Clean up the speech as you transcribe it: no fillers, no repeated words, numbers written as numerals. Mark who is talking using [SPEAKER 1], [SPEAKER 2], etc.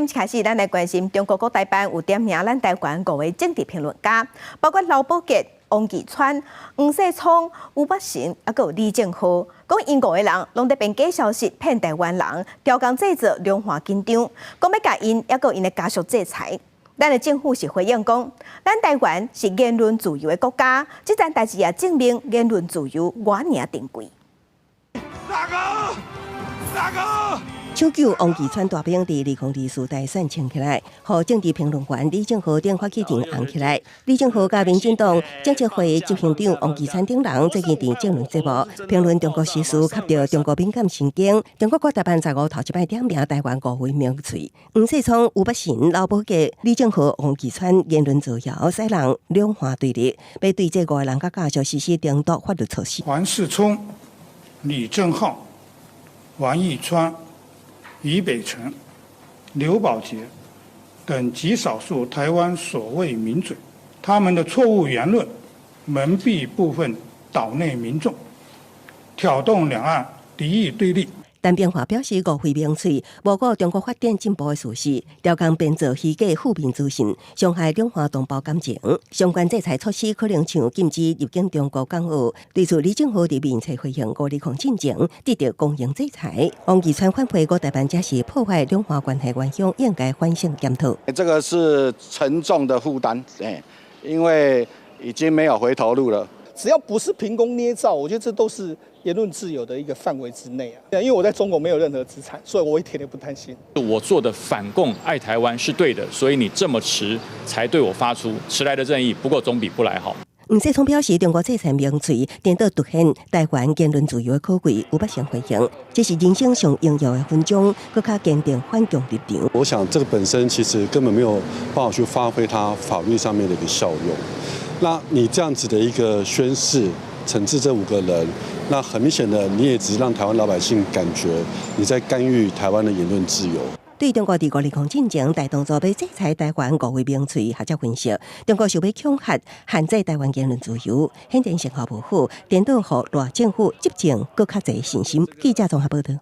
[SPEAKER 1] 开始，咱来关心中国国台办有点名咱台湾5位政治评论家，包括刘宝杰、王岐川、黄世聪、吴北辰，还有李正浩，讲因5个人拢在编假消息骗台湾人，调工制造两化紧张，讲要甲因还有因的家属制裁。咱的政府是回应讲，咱台湾是言论自由的国家，这件代志也证明言论自由我赢珍贵。
[SPEAKER 2] 抢救王岐川大兵伫2024大选抢起来，和政治评论员李正浩等发起人红起来。李正浩甲民进党政协会执行长王岐川等人最近伫政论节目评论中国时事，夹着中国敏感神经。中国国台办15头一摆点名台湾5位名嘴，黄世聪、吴北辰、刘宝杰、李正浩、王岐川言论造谣，使人两化对立，要对这5个人甲家属实施顶多法律措施。
[SPEAKER 3] 黄世聪、李正浩、王岐川、俞北辰、刘宝杰等极少数台湾所谓名嘴，他们的错误言论蒙蔽部分岛内民众，挑动两岸敌意对立。
[SPEAKER 2] 陈变化表示，误会名嘴，无顾中国发展进步的事实，调工编造虚假负面资讯，伤害两岸同胞感情。相关制裁措施可能像禁止入境中国港澳。对此，李正浩伫面册回应520进前得到公营制裁。王岐川反馈国台办只是破坏两岸关系原乡，应该反省检讨。
[SPEAKER 4] 这个是沉重的负担，因为已经没有回头路了。
[SPEAKER 5] 只要不是凭空捏造，我觉得这都是言论自由的一个范围之内啊。因为我在中国没有任何资产，所以我一点也不担心。
[SPEAKER 6] 我做的反共爱台湾是对的，所以你这么迟才对我发出迟来的正义，不过总比不来好。
[SPEAKER 2] 黄世聪表示，中国制裁名嘴，颠倒凸显台湾言论自由的可贵。有北辰回应，这是人生上应有的分钟，更加坚定反共立场。
[SPEAKER 7] 我想这个本身其实根本没有办法去发挥它法律上面的一个效用。那你这样子的一个宣示，惩治这5个人，那很明显的，你也只是让台湾老百姓感觉你在干预台湾的言论自由。
[SPEAKER 2] 对中国伫520进前大动作要制裁台湾5位名嘴，学者分析，中国想要恐吓、限制台湾言论自由，显然成效不好，颠倒予大政府执政更较侪信心。记者综合报道。